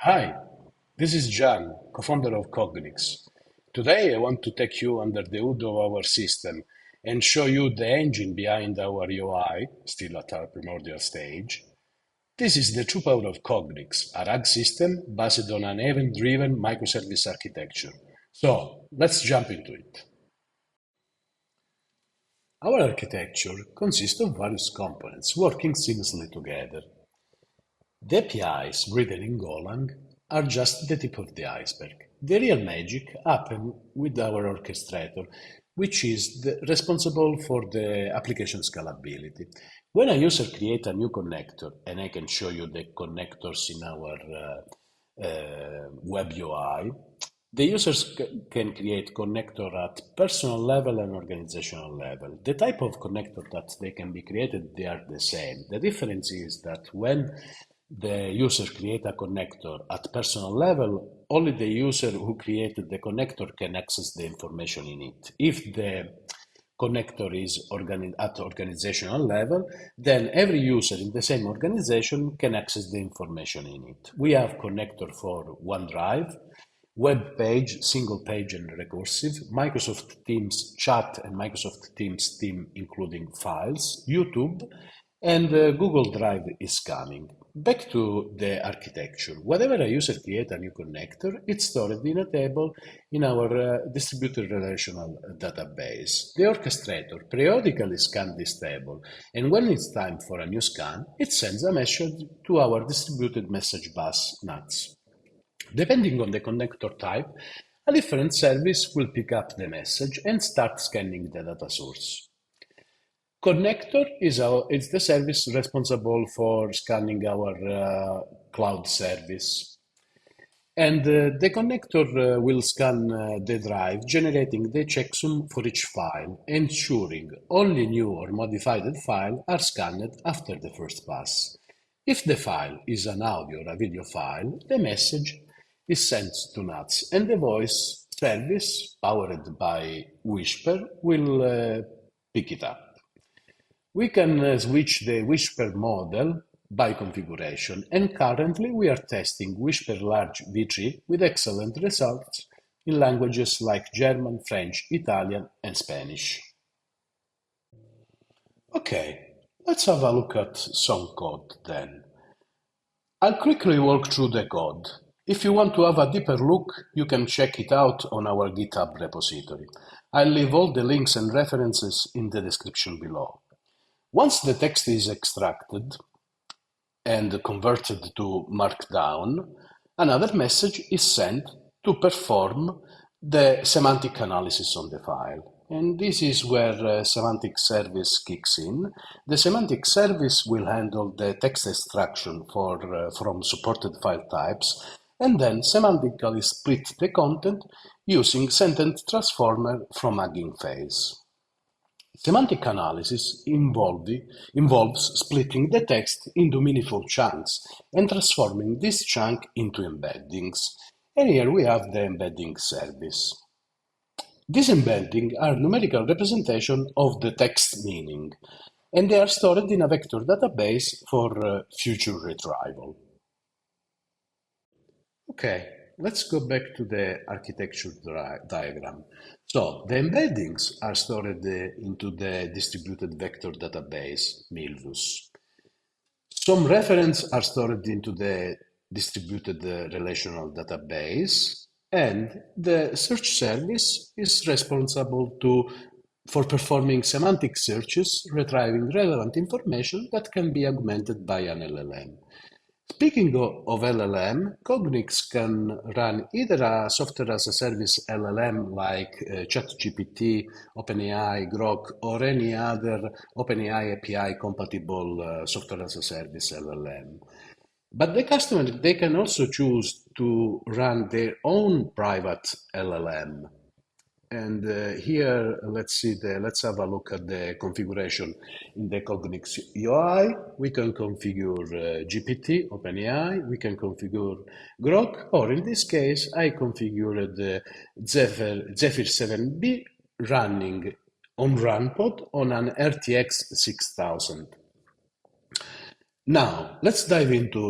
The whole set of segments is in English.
Hi, this is Jan, co-founder of CogniX. Today I want to take you under the hood of our system and show you the engine behind our UI, still at our primordial stage. This is the true power of CogniX, a RAG system based on an event-driven microservice architecture. So let's jump into it. Our architecture consists of various components working seamlessly together. The APIs written in Golang are just the tip of the iceberg. The real magic happens with our orchestrator, which is responsible for the application scalability. When a user creates a new connector, and I can show you the connectors in our web UI, the users can create connector at personal level and organizational level. The type of connector that they can be created, they are the same. The difference is that when the user create a connector at personal level, only the user who created the connector can access the information in it. If the connector is at organizational level, then every user in the same organization can access the information in it. We have connector for OneDrive, web page, single page and recursive, Microsoft Teams chat and Microsoft Teams team including files, YouTube, and Google Drive is coming. Back to the architecture. Whenever a user creates a new connector, it's stored in a table in our distributed relational database. The orchestrator periodically scans this table, and when it's time for a new scan, it sends a message to our distributed message bus NATS. Depending on the connector type, a different service will pick up the message and start scanning the data source. Connector is the service responsible for scanning our cloud service. And the connector will scan the drive, generating the checksum for each file, ensuring only new or modified files are scanned after the first pass. If the file is an audio or a video file, the message is sent to NATS, and the voice service, powered by Whisper, will pick it up. We can switch the Whisper model by configuration, and currently we are testing Whisper Large V3 with excellent results in languages like German, French, Italian, and Spanish. Okay, let's have a look at some code then. I'll quickly walk through the code. If you want to have a deeper look, you can check it out on our GitHub repository. I'll leave all the links and references in the description below. Once the text is extracted and converted to Markdown, another message is sent to perform the semantic analysis on the file. And this is where semantic service kicks in. The semantic service will handle the text extraction from supported file types and then semantically split the content using sentence transformer from Hugging Face. Semantic analysis involves splitting the text into meaningful chunks and transforming this chunk into embeddings. And here we have the embedding service. These embeddings are numerical representation of the text meaning, and they are stored in a vector database for future retrieval. Okay, let's go back to the architecture diagram. So the embeddings are stored into the distributed vector database, Milvus. Some references are stored into the distributed relational database, and the search service is responsible for performing semantic searches, retrieving relevant information that can be augmented by an LLM. Speaking of LLM, CogniX can run either a software as a service LLM like ChatGPT, OpenAI, Grok, or any other OpenAI API compatible software as a service LLM. But the customer, they can also choose to run their own private LLM. And here, let's have a look at the configuration in the CogniX UI. We can configure GPT, OpenAI. We can configure Grok, or in this case, I configured Zephyr 7B running on RunPod on an RTX 6000. Now, let's dive into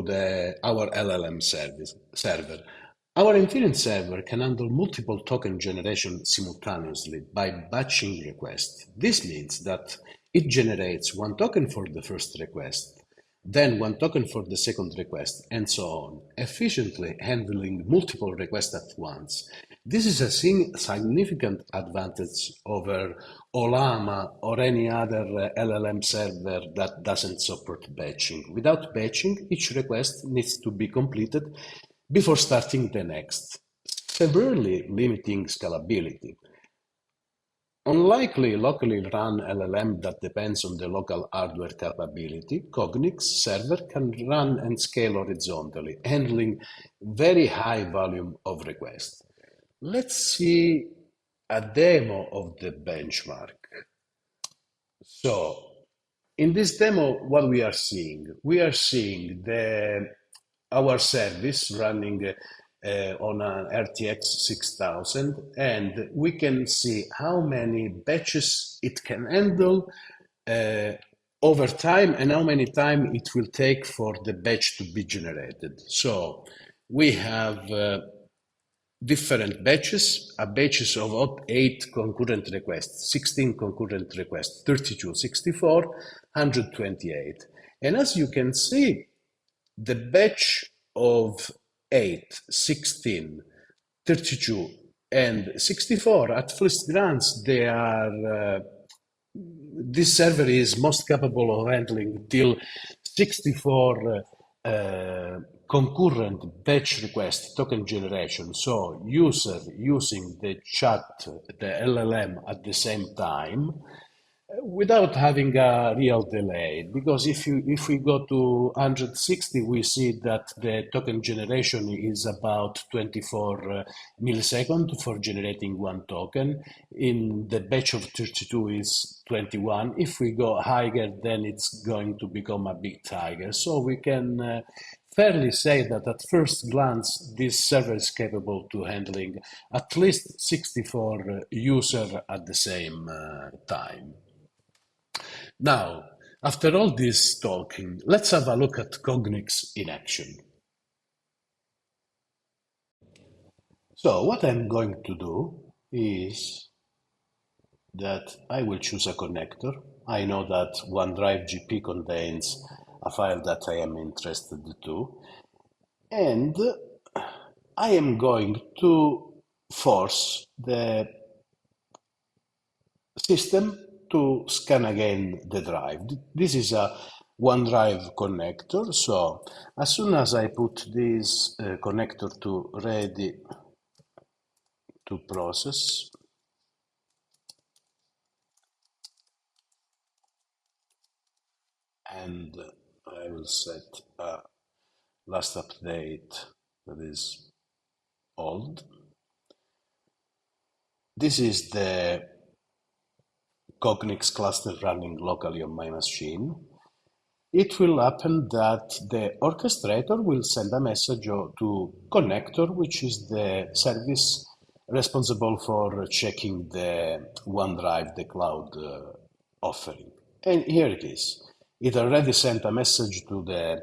our LLM server. Our inference server can handle multiple token generation simultaneously by batching requests. This means that it generates one token for the first request, then one token for the second request, and so on, efficiently handling multiple requests at once. This is a significant advantage over Olama or any other LLM server that doesn't support batching. Without batching, each request needs to be completed before starting the next, severely limiting scalability. Unlikely locally run LLM that depends on the local hardware capability, CogniX server can run and scale horizontally, handling very high volume of requests. Let's see a demo of the benchmark. So, in this demo, what we are seeing? We are seeing our service running on an RTX 6000, and we can see how many batches it can handle uh, over time and how many time it will take for the batch to be generated. So we have different batches, a batches of 8 concurrent requests, 16 concurrent requests, 32, 64, 128. And as you can see, the batch of 8, 16, 32, and 64, at first glance, they are this server is most capable of handling till 64 concurrent batch request token generation. So user using the chat, the LLM at the same time, without having a real delay, because if we go to 160, we see that the token generation is about 24 milliseconds for generating one token. In the batch of 32 is 21. If we go higher, then it's going to become a bit higher. So we can fairly say that at first glance, this server is capable to handling at least 64 users at the same time. Now, after all this talking, let's have a look at CogniX in action. So what I'm going to do is that I will choose a connector. I know that OneDrive GP contains a file that I am interested to, and I am going to force the system to scan again the drive. This is a OneDrive connector, so as soon as I put this connector to ready to process, and I will set a last update that is old. This is the CogniX cluster running locally on my machine. It will happen that the orchestrator will send a message to connector, which is the service responsible for checking the OneDrive, the cloud offering. And here it is. It already sent a message to the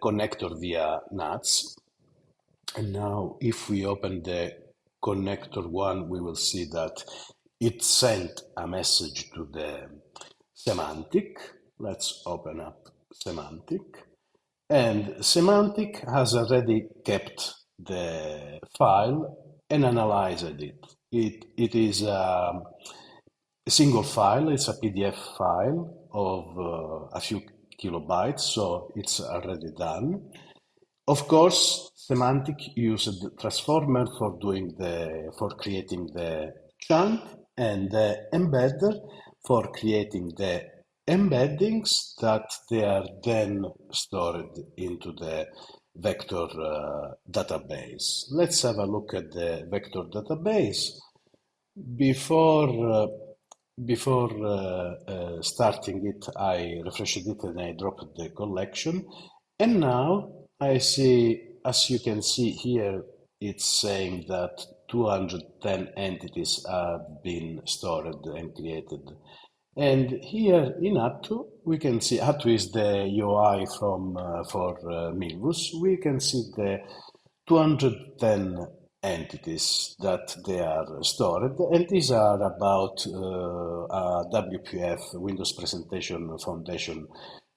connector via NATS. And now if we open the connector one, we will see that it sent a message to the semantic. Let's open up semantic. And semantic has already kept the file and analyzed it. It is a single file, it's a PDF file of a few kilobytes, so it's already done. Of course, semantic used transformer for creating the chunk, and the embedder for creating the embeddings that they are then stored into the vector database. Let's have a look at the vector database. Before starting it, I refreshed it and I dropped the collection. And now I see, as you can see here, it's saying that 210 entities have been stored and created And here in Attu, we can see Attu is the UI from for Milvus. We can see the 210 entities that they are stored, and these are about a WPF, Windows Presentation Foundation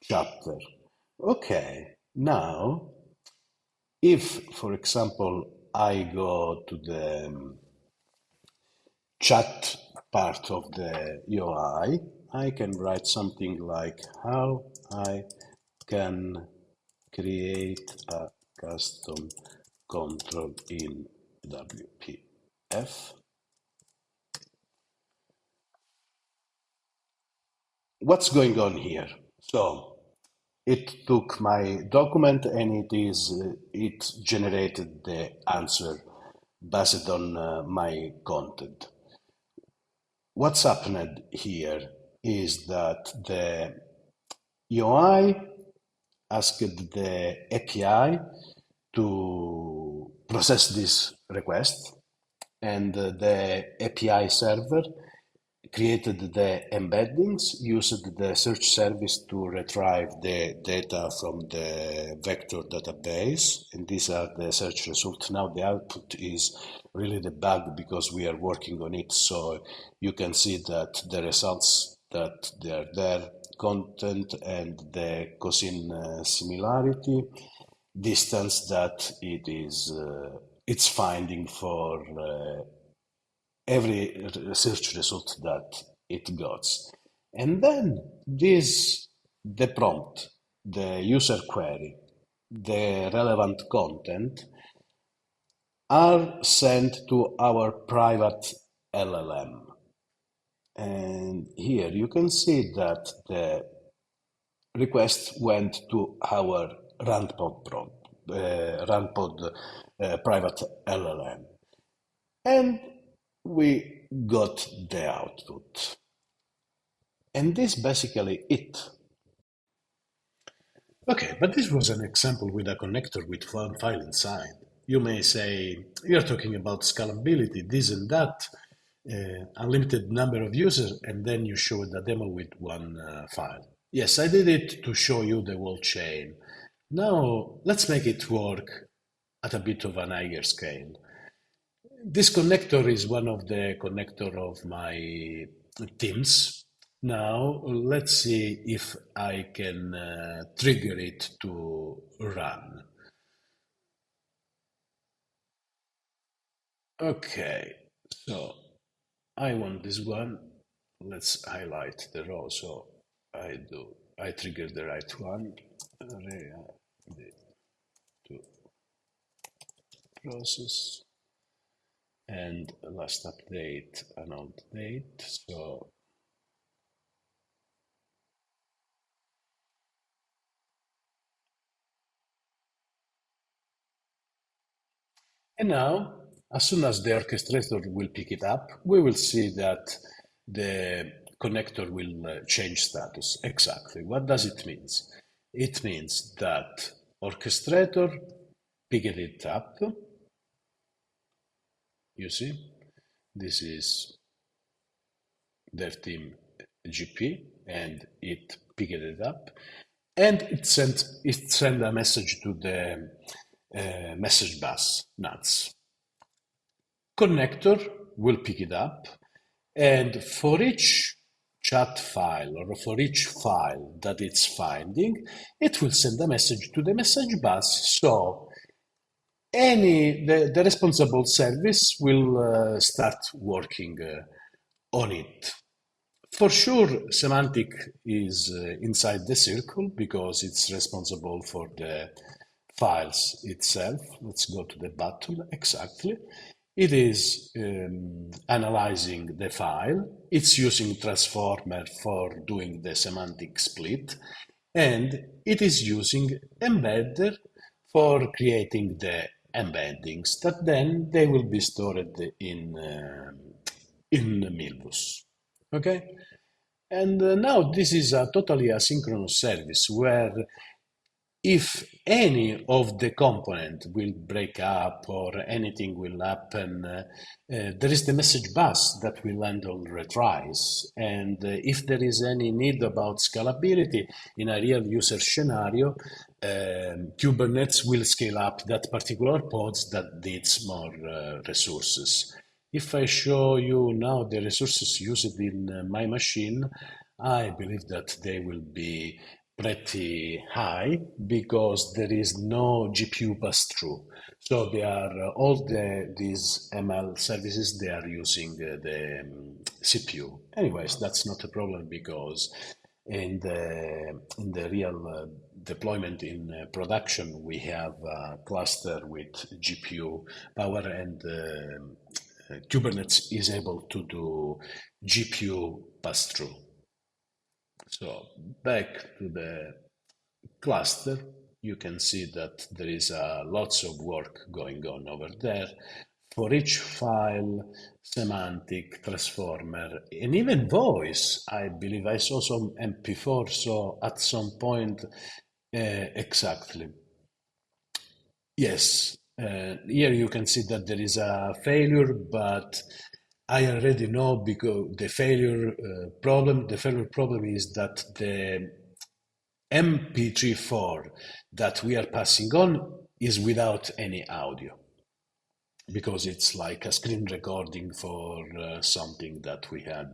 chapter. Okay, now if, for example, I go to the chat part of the UI, I can write something like how I can create a custom control in WPF. What's going on here? So it took my document and it generated the answer based on my content. What's happened here is that the UI asked the API to process this request, and the API server created the embeddings, used the search service to retrieve the data from the vector database, and these are the search results. Now the output is really the bug because we are working on it, so you can see that the results that they are there, content and the cousin similarity, distance that it's finding for every search result that it gets. And then the prompt, the user query, the relevant content are sent to our private LLM. And here you can see that the request went to our Runpod private LLM. And we got the output. And this basically it. Okay, but this was an example with a connector with one file inside. You may say, you're talking about scalability, this and that, unlimited number of users, and then you showed a demo with one file. Yes, I did it to show you the whole chain. Now, let's make it work at a bit of an higher scale. This connector is one of the connector of my Teams. Now let's see if I can trigger it to run. Okay, so I want this one. Let's highlight the row so I trigger the right one. To process and last update an old date. So and now, as soon as the orchestrator will pick it up, we will see that the connector will change status. Exactly. What does it mean? It means that orchestrator picked it up. You see, this is their team GP, and it picked it up, and it sent a message to the message bus nuts. Connector will pick it up, and for each chat file or for each file that it's finding, it will send a message to the message bus. So the responsible service will start working on it. For sure, semantic is inside the circle because it's responsible for the files itself. Let's go to the button. Exactly. It is analyzing the file. It's using transformer for doing the semantic split. And it is using embedder for creating the embeddings that then they will be stored in Milvus. Okay? And now this is a totally asynchronous service where if any of the component will break up or anything will happen, there is the message bus that will handle retries. And if there is any need about scalability in a real user scenario, Kubernetes will scale up that particular pods that needs more resources. If I show you now the resources used in my machine, I believe that they will be pretty high because there is no GPU pass-through. So they are all these ML services they are using the CPU. Anyways, that's not a problem because in the real deployment in production we have a cluster with GPU power and Kubernetes is able to do GPU pass-through. So back to the cluster, you can see that there is lots of work going on over there. For each file, semantic, transformer, and even voice, I believe I saw some MP4, so at some point, exactly. Yes, here you can see that there is a failure, but I already know because the failure problem is that the MP3 that we are passing on is without any audio because it's like a screen recording for something that we had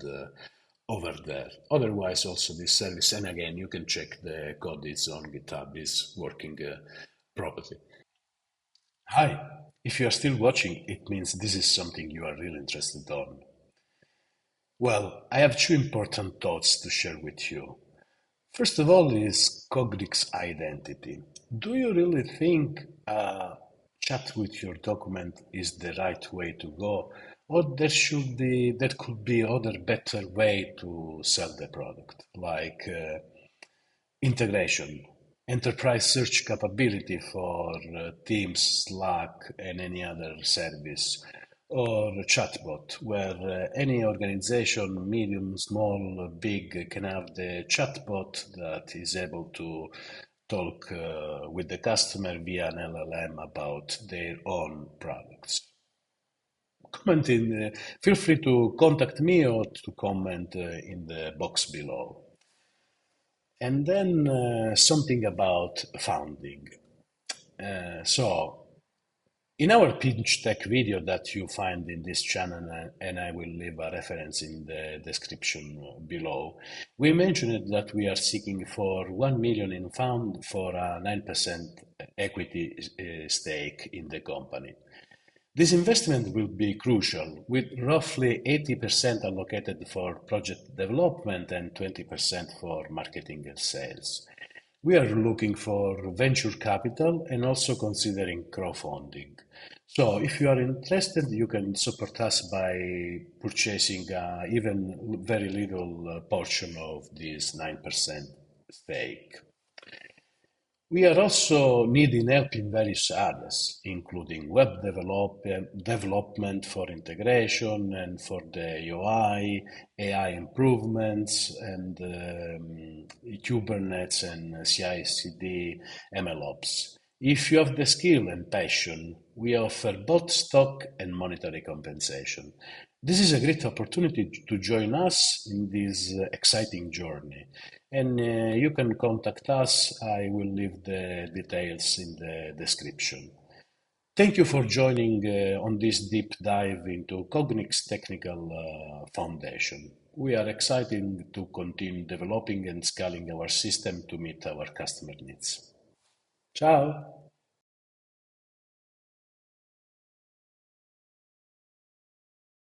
over there. Otherwise, also this service, and again, you can check the code is on GitHub, is working properly. Hi, if you are still watching, it means this is something you are really interested on. Well, I have two important thoughts to share with you. First of all is CogniX identity. Do you really think chat with your document is the right way to go? Or there could be other better way to sell the product, like integration, enterprise search capability for Teams, Slack, and any other service, or a chatbot, where any organization, medium, small, big, can have the chatbot that is able to talk with the customer via an LLM about their own products. Comment feel free to contact me or to comment in the box below. And then something about founding. So, in our Pinch Tech video that you find in this channel, and I will leave a reference in the description below, we mentioned that we are seeking for 1 million in fund for a 9% equity stake in the company. This investment will be crucial, with roughly 80% allocated for project development and 20% for marketing and sales. We are looking for venture capital and also considering crowdfunding. So if you are interested, you can support us by purchasing even very little portion of this 9% stake. We are also needing help in various areas, including development for integration and for the UI, AI improvements, and Kubernetes and CI/CD MLOps. If you have the skill and passion, we offer both stock and monetary compensation. This is a great opportunity to join us in this exciting journey. And you can contact us. I will leave the details in the description. Thank you for joining on this deep dive into CogniX technical foundation. We are excited to continue developing and scaling our system to meet our customer needs. Ciao!